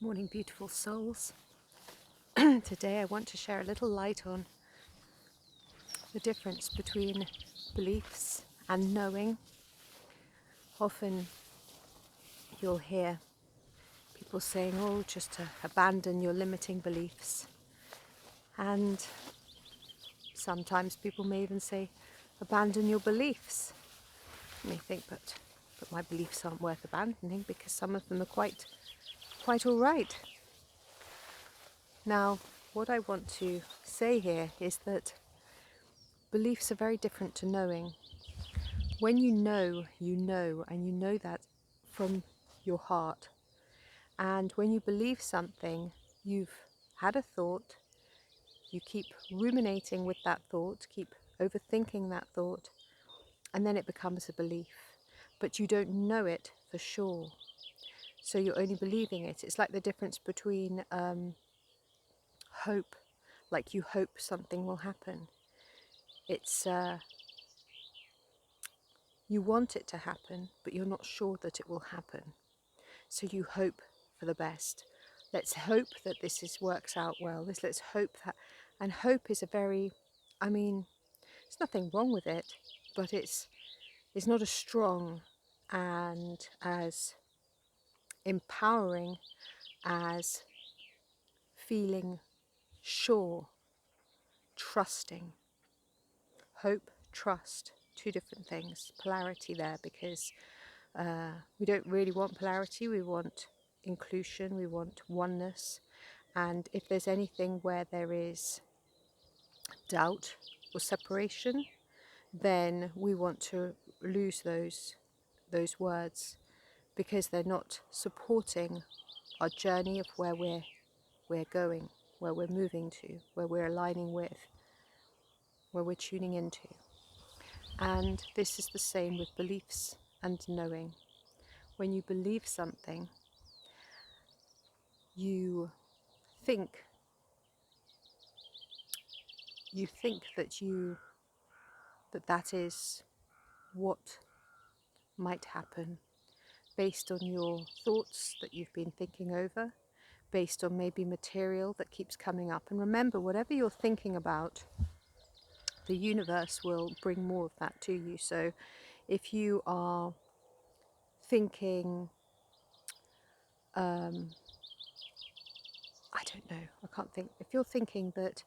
Morning, beautiful souls. Today I want to share a little light on the difference between beliefs and knowing. Often you'll hear people saying, oh, just to abandon your limiting beliefs. And sometimes people may even say, abandon your beliefs. You may think, but my beliefs aren't worth abandoning because some of them are quite all right. Now, what I want to say here is that beliefs are very different to knowing. When you know, and you know that from your heart. And when you believe something, you've had a thought, you keep ruminating with that thought, keep overthinking that thought, and then it becomes a belief. But you don't know it for sure. So you're only believing it. It's like the difference between hope, like you hope something will happen. It's you want it to happen, but you're not sure that it will happen. So you hope for the best. Let's hope that works out well. Let's hope that. And hope is a very, there's nothing wrong with it, but it's not as strong and as empowering as feeling sure, trusting. Hope, trust, two different things. Polarity there, because we don't really want polarity. We want inclusion. We want oneness. And if there's anything where there is doubt or separation, then we want to lose those words, because they're not supporting our journey of where we're going, where we're moving to, where we're aligning with, where we're tuning into. And this is the same with beliefs and knowing. When you believe something, you think that is what might happen, based on your thoughts that you've been thinking over, based on maybe material that keeps coming up. And remember, whatever you're thinking about, the universe will bring more of that to you. So if you are thinking, I don't know, I can't think, if you're thinking that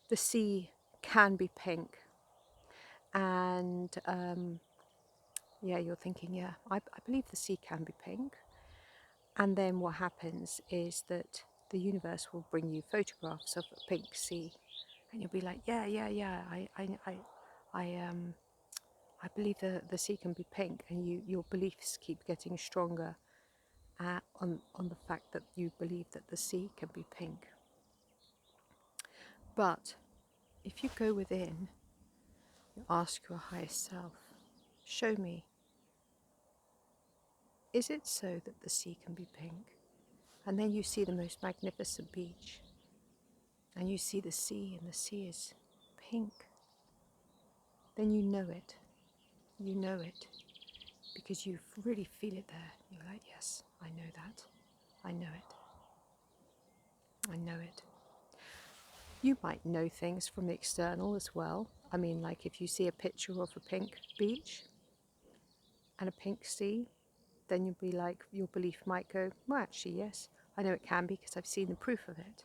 the sea can be pink, and you're thinking, I believe the sea can be pink. And then what happens is that the universe will bring you photographs of a pink sea, and you'll be like, I believe the sea can be pink, and your beliefs keep getting stronger on the fact that you believe that the sea can be pink. But if you go within, you ask your highest self, show me, is it so that the sea can be pink? And then you see the most magnificent beach, and you see the sea, and the sea is pink. Then you know it, because you really feel it there. You're like, yes, I know that, I know it. You might know things from the external as well. I mean, like if you see a picture of a pink beach and a pink sea, then you'll be like, your belief might go, well, actually, yes, I know it can be because I've seen the proof of it.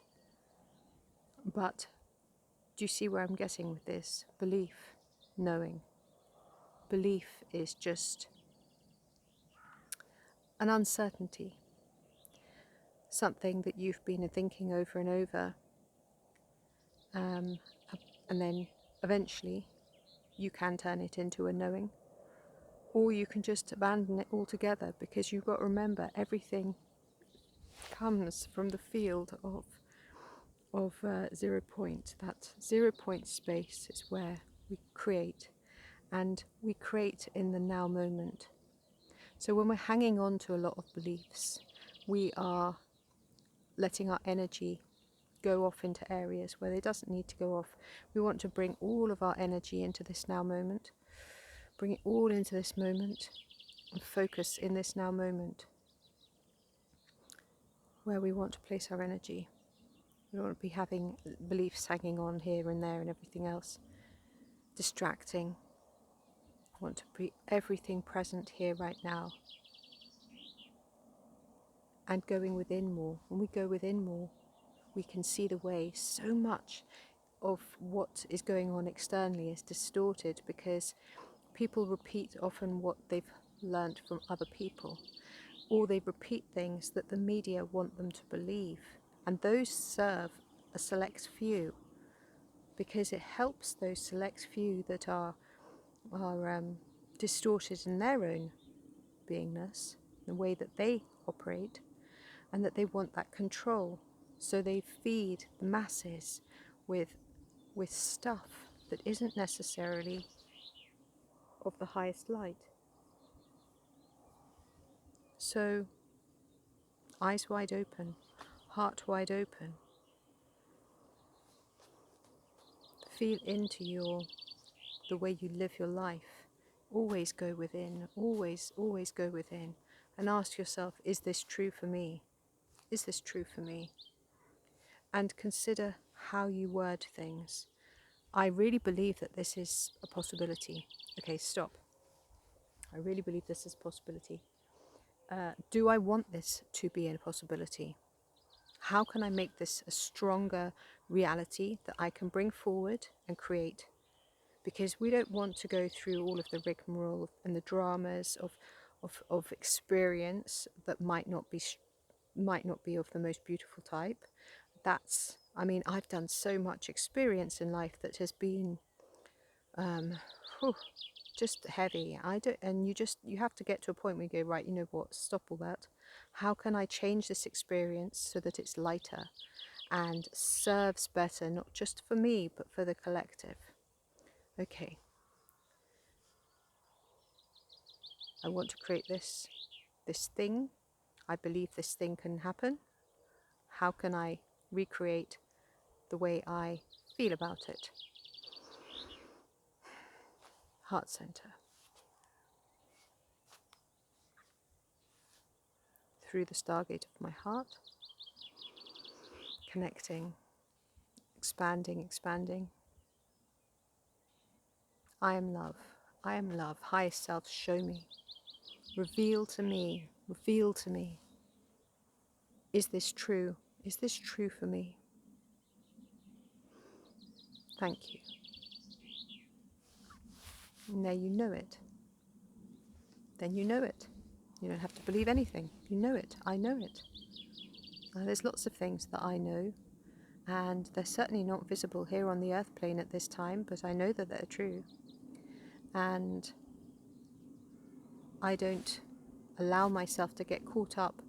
But do you see where I'm getting with this? Belief, knowing. Belief is just an uncertainty, something that you've been thinking over and over, and then eventually you can turn it into a knowing, or you can just abandon it altogether, because you've got to remember, everything comes from the field of 0 point. That 0 point space is where we create, and we create in the now moment. So when we're hanging on to a lot of beliefs, we are letting our energy go off into areas where it doesn't need to go off. We want to bring all of our energy into this now moment, bring it all into this moment, and focus in this now moment. where we want to place our energy. We don't want to be having beliefs hanging on here and there and everything else, distracting. We want to be everything present here right now and going within more. When we go within more, we can see the way. So much of what is going on externally is distorted because people repeat often what they've learnt from other people, or they repeat things that the media want them to believe, and those serve a select few because it helps those select few that are distorted in their own beingness, the way that they operate, and that they want that control. So they feed the masses with stuff that isn't necessarily of the highest light. So eyes wide open, heart wide open. Feel into the way you live your life. Always go within, always go within, and ask yourself, is this true for me? Is this true for me? And consider how you word things. I really believe that this is a possibility. Okay, stop. I really believe this is a possibility. Do I want this to be a possibility? How can I make this a stronger reality that I can bring forward and create? Because we don't want to go through all of the rigmarole and the dramas of experience that might not be of the most beautiful type. I mean, I've done so much experience in life that has been whew, just heavy. And you have to get to a point where you go, right, you know what, stop all that. How can I change this experience so that it's lighter and serves better, not just for me, but for the collective? Okay, I want to create this thing. I believe this thing can happen. How can I recreate the way I feel about it? Heart center. Through the stargate of my heart, connecting, expanding, expanding. I am love. I am love. Highest self, show me. Reveal to me. Reveal to me. Is this true? Is this true for me? Thank you. And there you know it. Then you know it. You don't have to believe anything. You know it. I know it. There's lots of things that I know, and they're certainly not visible here on the earth plane at this time, but I know that they're true. And I don't allow myself to get caught up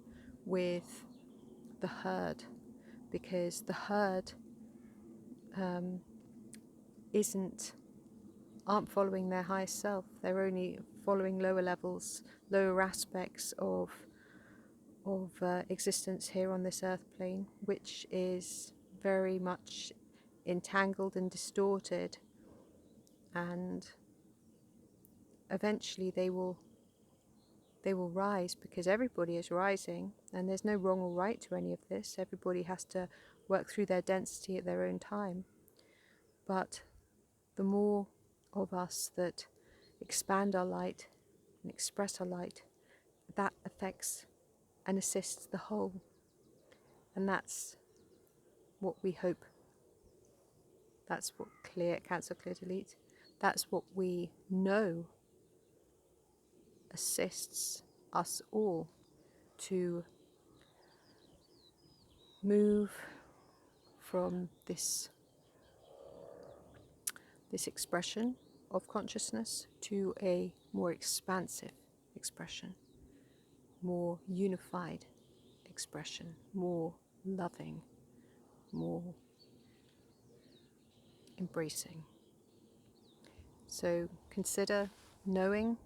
with the herd, because the herd aren't following their highest self. They're only following lower levels, lower aspects of existence here on this earth plane, which is very much entangled and distorted, and eventually they will rise, because everybody is rising, and there's no wrong or right to any of this. Everybody has to work through their density at their own time. But the more of us that expand our light and express our light, that affects and assists the whole. And that's what we hope. That's what Cancel Clear Delete, that's what we know assists us all to move from this expression of consciousness to a more expansive expression, more unified expression, more loving, more embracing. So consider knowing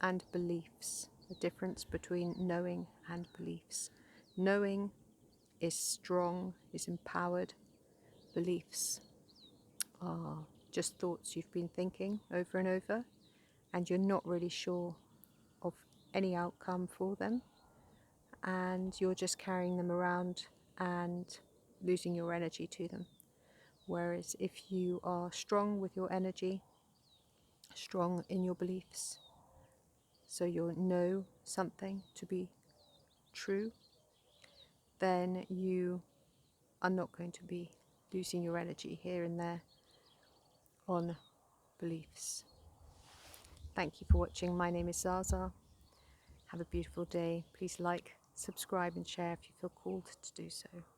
and beliefs, the difference between knowing and beliefs. Knowing is strong, is empowered. Beliefs are just thoughts you've been thinking over and over, and you're not really sure of any outcome for them, and you're just carrying them around and losing your energy to them. Whereas if you are strong with your energy, strong in your beliefs, so you know something to be true, then you are not going to be losing your energy here and there on beliefs. Thank you for watching. My name is ZsaZsa. Have a beautiful day. Please like, subscribe and share if you feel called to do so.